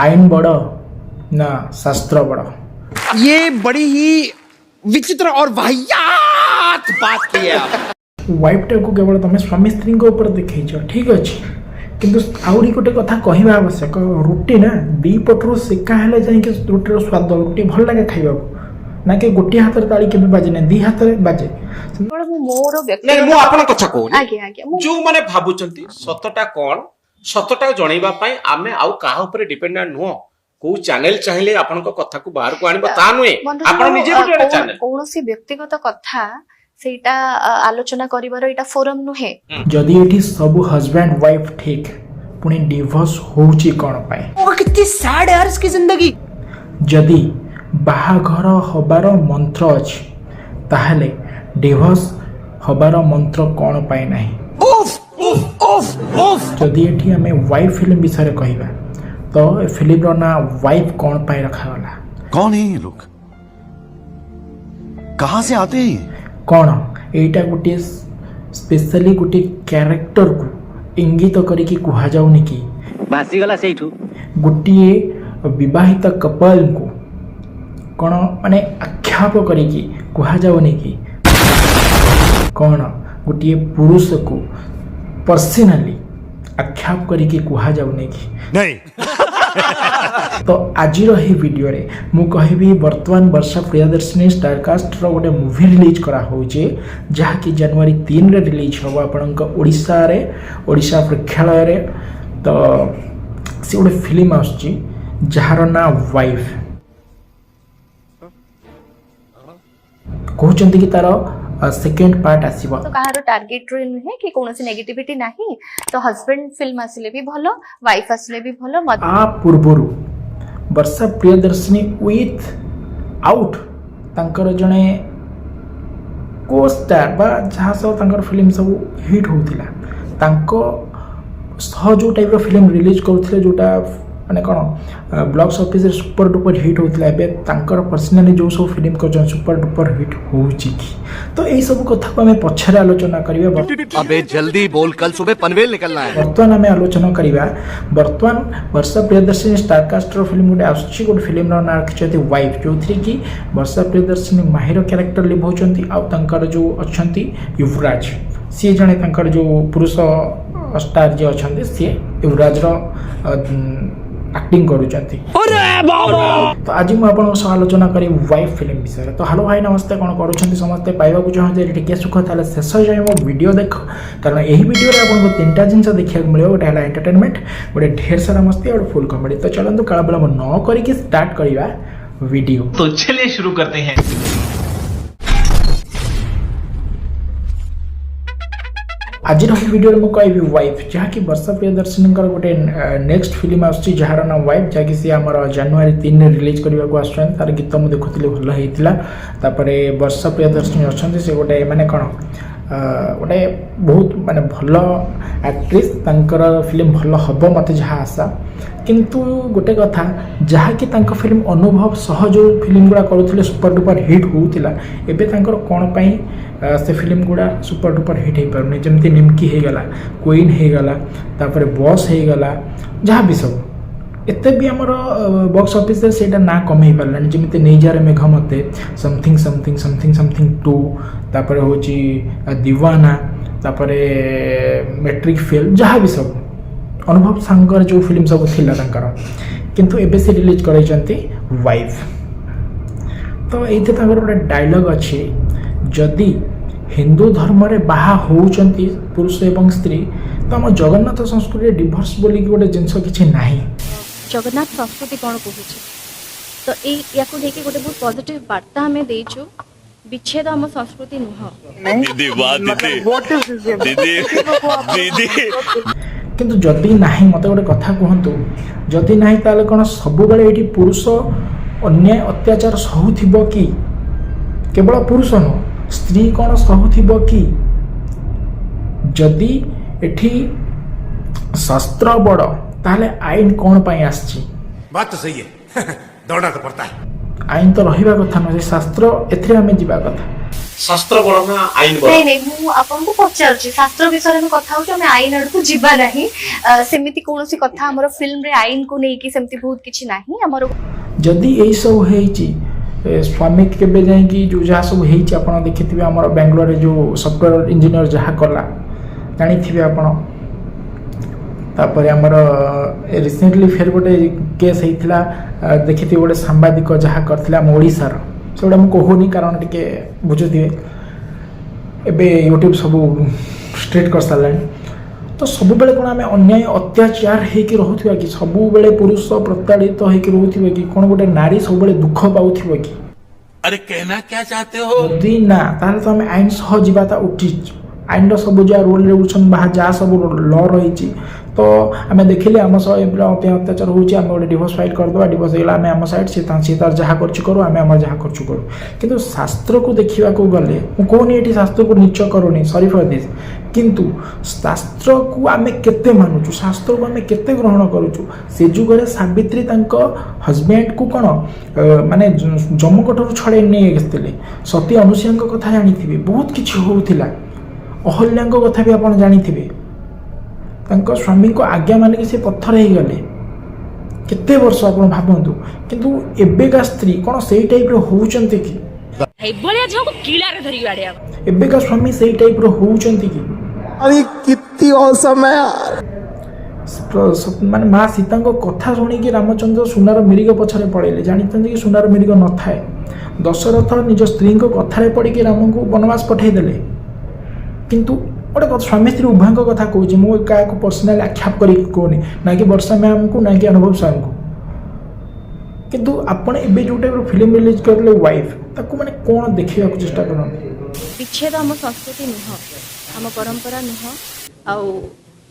आईन बड़ ना शास्त्र बड़। ये बड़ी ही विचित्र और वाहियात बात की है आप। वाइफ टा को केवल तुम स्वामी स्त्री ऊपर देखा ठीक अच्छे किंतु आहरी गोटे कथा कहवा आवश्यक रुटी ना दी पटरू सेका हेले जाइए रुटीर स्वाद रुटी भल लगे खाइबा ना कि गोटे हाथ ताली के बाजे ना दी हाथ बाजे मोर नहीं मु आपन कथा कहूनी आगे आगे जो माने भाबुचंती सतटा कोन सतटा जणैबा पई आमे आउ काहा ऊपर डिपेंडेंट नुह को चैनल चाहिए आपन को कथा को बाहर को आनिबा ता नुए आपन निजे गोटे चैनल कोनोसी व्यक्तिगत कथा सेटा आलोचना करिवार एटा फोरम नुहे। जदि एठी सब हस्बैंड वाइफ ठीक पुनी डिवोर्स होउची कोन पाए ओ कितनी सैड है यार इसकी जिंदगी। जदि बाहाघर हबार मंत्र अछि ताहले डिवोर्स हबार मंत्र कोन पाए नाही। उफ उफ उफ उफ जदि एठी हमें वाइफ फिल्म विषय रे कहिबा तो ए फिल्म रो ना वाइफ कोन पाए रखा वाला। कौन है ये लोग, कहां से आते हैं? कौन एटा गोटे स्पेशली गोटे कैरेक्टर को इंगित करिकी कुहा जाउनी कि भासी गला सेठू गोटे विवाहित कपल को कौन माने आख्याप करिकी कुहा जाउनी कि कौन गोटे पुरुष को पर्सनली आख्याप करिकी कुहा जाउनी कि नहीं। तो आज ही वीडियो रे मु कहबी वर्तमान वर्षा प्रियदर्शिनी स्टारकास्ट रो गोटे मूवी रिलीज करा होचे जहा कि जनवरी 3 रे रिलीज होबो आपनक ओडिसा रे ओडिसा प्रेक्षालय रे। तो से गोटे फिल्म आछी जहार ना वाइफ कहउचंती कि तार सेकेंड पार्ट आसीबो। तो कहार टार्गेट रे नुहे कि कोनोसी नेगेटिविटी नाही तो हस्बैंड फिल्म आसिले भी भलो वाइफ आसिले भी भलो आ पूर्वरु वर्षा प्रियदर्शिनी विथ आउट तांकर जणे को स्टार बा जहाँ सब तांकर फिल्म सब हिट होउथिला तांको सह जो टाइप रो फिल्म रिलीज करूथिले जोटा माने कोन ब्लॉक्स ऑफिस रे सुपर डुपर हिट होउथिला एबे तांकर पर्सनली जो सब फिल्म कर सुपर डुपर हिट होउची की। तो एई सब कथा को हमें पछरे आलोचना करिबा। अबे जल्दी बोल, कल सुबह पनवेल निकलना है। वर्तमान आम आलोचना करिबा वर्तमान वर्षा प्रियदर्शिनी स्टारकास्ट रो फिल्म गोटे आछी गोटे फिल्म रो ना रखिछथि वाइफ जो थ्री की वर्षा प्रियदर्शिनी माहिर कैरेक्टर लिभौछंती आ तांकर जो अछंती युवराज सी जने तांकर जो पुरुष स्टार जे अछंती सी युवराज रो एक्टिंग करूचंती। तो आज मु आपन सह आलोचना करी वाइफ फिल्म विषय। तो हेलो भाई नमस्ते, कौन करूछंती समस्ते पाइबा को चाहते टिके सुख ताले शेष जाय मो वीडियो देख कारण एही वीडियो रे आपन को तीनटा जिंस देखिया मिलियो गोटे हला एंटरटेनमेंट गोटे ढेर सारा मस्ती और फुल कॉमेडी। तो चलंतु काला बला न करी के स्टार्ट करिवा वीडियो। तो चलिए शुरू करते हैं। आज वीडियो में कहबी वाइफ जहाँ कि वर्षा प्रियदर्शिनी गोटे नेक्स्ट फिल्म आसुची जहार ना वाइफ जहाँकि सी आम जनवरी 3 रिलीज करने को आसान तार गीत मुझे देखुली भल होता। वर्षा प्रियदर्शिनी अच्छा से गोटे माने कौन गोटे बहुत माने भल एक्ट्रेस तांकर फिल्म भल हम मत जहाँ आशा किंतु गोटे कथा जहाँ कि तांकर फिल्म अनुभव सह जो फिल्म गुड़ा करुले सुपर डुपर हिट होउतिला एबे तांकर कौन पाई से फिल्म गुड़ा सुपर डुपर हिट हो पारुनी जमती निमकी हो गला क्वीन हो गला तापर बॉस हो गला जहाँ भी सब एते भी हमर बॉक्स ऑफिस रे सेटा ना कमे पारलानी जमती नेजार मेघ मते समथिंग समथिंग समथिंग समथिंग 2 तापर होची दीवाना तापर मैट्रिक फेल जहाँ भी सब अनुभव सांगर जो फिल्म सब थिला तांकर किंतु एबे से रिलीज करैचंती वाइफ। तो एते तांकर गोटे डायलॉग अछि जदि हिंदू धर्म रे बाहा होउचंती पुरुष एवं स्त्री तो हम जगन्नाथ संस्कृति डिवोर्स बोली गोटे जिंस किछि नाही। जगन्नाथ संस्कृति कौन कहूँ तो या लेकिन गोटे बहुत पॉजिटिव वार्ता हमें देचु विच्छेद हम संस्कृति नुह किंतु जदि नाही मते गोटे कथा कहंतु जदि नाही ताले कोन सब बेले एठी पुरुष अन्याय अत्याचार सहुथिबो कि केवल पुरुष न स्त्री कोन सहुथिबो कि जदि एठी शास्त्र बड़ ताले आईन कौन पाई आछि। बात तो सही है। दौड़ना तो पड़ता है। आईन तो रहिबा कथा न शास्त्र एथरे हमें जीवा कथा शास्त्र बड़ ना आईन बड़ नहीं नहीं मु आपन को पचारछि शास्त्र विषय में कथा हो हम आईन आड़ को जीवा नहीं सेमिति कोनोसी कथा हमर फिल्म रे आईन को नै कि सेमिति बहुत किछि नाही हमर जदि यही सब ହେଇଛି स्वामी केबे जाइकी जो जहाँ सब ହେଇଛି ଆପଣ ଦେଖିଥିବେ ଆମର ବାଙ୍ଗାଲୋରରେ जो ସଫ୍ଟୱେयर इंजीनियर जहाँ कला ଜାଣିଥିବେ ଆପଣ तापर आमर रिसेंटली फिर गोटे केस होता देखी गोटे सांबादिक जहाँ करते आम ओडार से गुड़ा मुझे कहूनी कारण टे बुझुए एबे यूट्यूब सब स्ट्रेट कर सारे तो सब बेले कौन आम अन्याय अत्याचार होकि रोथुवा कि सब बेले पुरुष प्रताड़ित होकि रोथुवा कि कौन गोटे नारी सब बेले दुख पाउथिबा कि अरे कहना क्या चाहते हो यदि ना ताहले तो आम आईन सह जीवाता उचित आईन सब जहाँ रूल रेगुलेशन बाहर जहाँ सब ल रही तो आम देखिले आम सह अत्याचार होची आम गोटे डिवोर्स फाइल करदे डिवोर्स होगा आम आम साइड सी तार जहाँ करूँ आम आम जहाँ करूँ किंतु शास्त्र को देखा गले मुझे ये शास्त्र को नीच करूनी सॉरी फॉर दिस किंतु शास्त्र को आम केते मानुचु शास्त्र को आम केते ग्रहण करूचु से जुगरे सावित्री हजबैंड को कौन माने जमकोठर छड़े नहीं आसते सती अनुसुया कथा जानी बहुत किसी होता अहल्या कथा भी आप जानी स्वामी को आज्ञा मान कि पत्थर हो गले केते वर्ष आप भावतु किंतु एबेका स्त्री कौन से टाइप होउचंती कि एबेका स्वामी से टाइप होउचंती कि अरे कितनी औसम है माने माँ सीता कथा शुणिकी रामचंद्र सुनार मिरिग पछरे पड़े जानते कि सुनार मिरिग न थाए दशरथ निज स्त्री कथार पड़ी राम को वनवास पठेदेले किंतु गोटे स्वामी स्त्री उभय कथा कहूँ मुझे क्या पर्सनाल आक्षेप कर कहूनी ना कि वर्षा मैम को ना कि अनुभव सार को किंतु आपण एबे जो टाइप फिल्म रिलीज करले वाइफ ताकू माने कोन देखिया को चेष्टा करन विच्छेद आम संस्कृति नुह आम परंपरा नुह आउ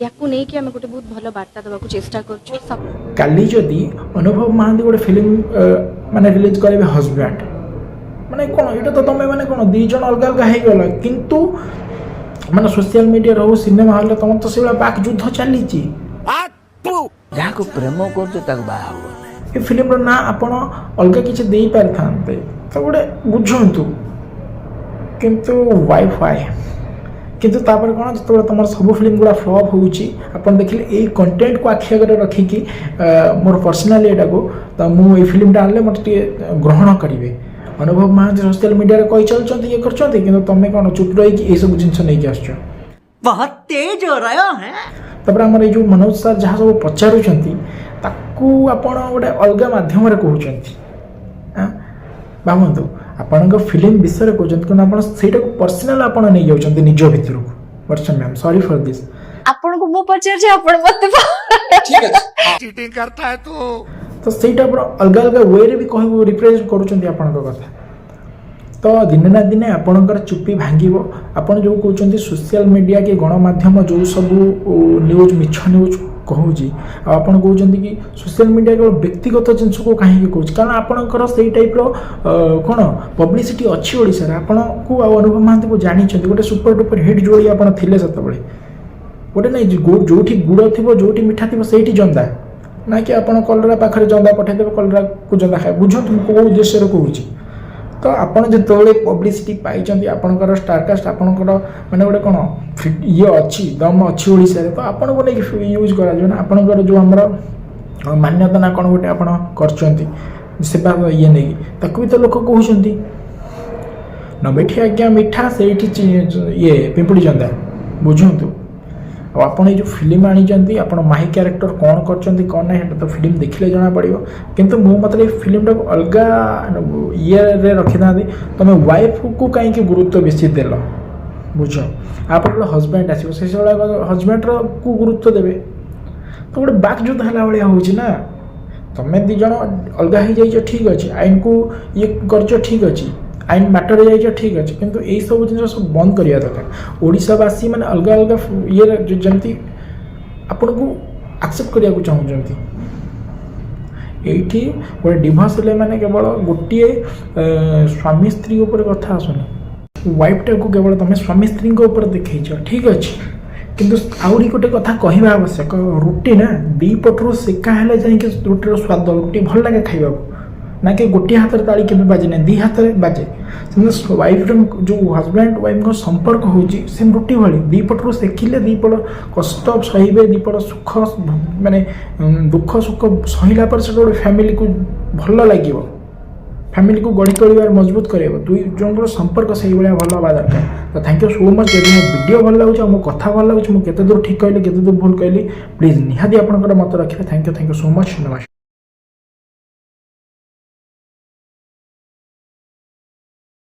याकू नहीं कि आम गोटे बहुत भल वार्ता देवा चेष्टा कर काली जदि अनुभव महांती गोटे फिल्म माने रिलीज करे हजबैंड माने कोन एटा तो तमे माने कोन दी जन अलग अलग हे गला किंतु माने सोशल मीडिया रो सिनेमा हॉल तुम तो से बाक युद्ध चली जहाँ को प्रेम कर ये फिल्म ना आपण अलग किसी दे पारि थांते तो गोटे बुझंतु किंतु वाईफाई किंतु तापर कौन जो तुम सब फिल्म गुड़ा फ्लॉप होउची अपन देखिले ए कंटेंट को आखि आगे रखिकी मोर पर्सनाली एटा को तो मु ए फिल्मटा आनले मते ग्रहण करिवे अनुभव महांती सोशल मीडिया कही चलते ये करते कि तुम कौन चुप रही ये सब जिन नहीं आस बहुत तेज हो रहा है तापर आम जो मनोज सर जहाँ सब पचारूँ आपण गोटे अलग मध्यम कहते भावतु आपण फिल्म विषय कहते कि आप पर्सनाल आप नहीं जाऊँ निज भितर को वर्षा मैम सॉरी फॉर दिस आपन को मु पचार आपण मते ठीक है चीटिंग करता है तो सहीटा अलग अलग वे रे भी कह रिप्रेजेंट करुँच तो दिने ना दिने आपणकर चुप्पी भांग आपड़ जो कहते सोशल मीडिया के गणमाध्यम जो सब न्यूज मिछ न्यूज कहूँ आप कहते कि सोशल मीडिया केवल व्यक्तिगत जिनस को कहीं कहूँ कारण आपणकर से टाइप कौन पब्लिसिटी अच्छी ओडिशा आपन को अनुभव महांती को जानते गोटे सुपर डुपर हिट जोड़ी आप थे से गोटे नहीं जो गुड़ थी जो मिठा थी से जंदा ना कि आप कलरा पाखे जंदा पठेदेवे कलरा को जंदा खाए बुझु कौ उद्देश्य कहूँ तो आपड़ जो पब्लिसिटी पाई आपणकर स्टारकास्ट आपणकर माने गोटे कौन ये अच्छी दम अच्छी ओडिशा रे तो आपन को नहीं यूज करा जो आपणकर जो हमर मान्यता ना कौन गोटे आपण करचंती सेवा ये नहीं ताकू भी तो लोक कहउचंती न बैठी आज्ञा मिठा से ये पिंपुड़ी जंदा बुझंतु आप जो फिल्म आनी आप माही क्यारेक्टर कौन कर कौन ना तो फिल्म देखले जना पड़ो किंतु मो मतलब फिल्म टाक अलग ये रखी था तुम वाइफ को कहीं गुरुत्व बेसी देल बुझ आप हजबैंड आसो से हजबैंड को गुरुत्व देवे तो गोटे बाक युद्ध है भाया होना तुम्हें दिज अलग हो जाइए ठीक अच्छे आईन को ये कर ठीक अच्छे आईन मैटर जाइए ठीक अच्छे किंतु यही सब जिन सब बंद करवा दरकार ओडिशावासी मैंने अलग अलग ये जमती आपन को एक्सेप्ट करने चाहूँगी ये गोटे डिवोर्स माने केवल गोटे स्वामी स्त्री उपर कथा आसुनी वाइफटा को केवल तुम स्वामी स्त्री देखी ठीक अच्छे किंतु आहरी गोटे कथा कहवा आवश्यक रुटी ना दी पटरू सेका हेले जाइए रुटीर स्वाद रुटी भल लगे खाइबा ना कि गोटे हाथ में ताली केवे बाजे ना दी हाथ में बाजे वाइफ जो हजबैंड वाइफ संपर्क होची सेम रुटी भली दी पटरू सेकिले दी पट कष्ट सहिबे दी पट सुख माने दुख सुख सहिला पर से गोटे फैमिली को भल लगे फैमिली को गढ़ी तोड़ार मजबूत कर दुई जन संपर्क से भल हवा दरकार तो थैंक यू सो मच जब मो वीडियो भल लगे मो कथा भल लगे मुझे केते दूर ठीक कहली केते दूर भूल कहली प्लीज निहाती आपंकर मत रखिए थैंक यू सो मच नमस्कार।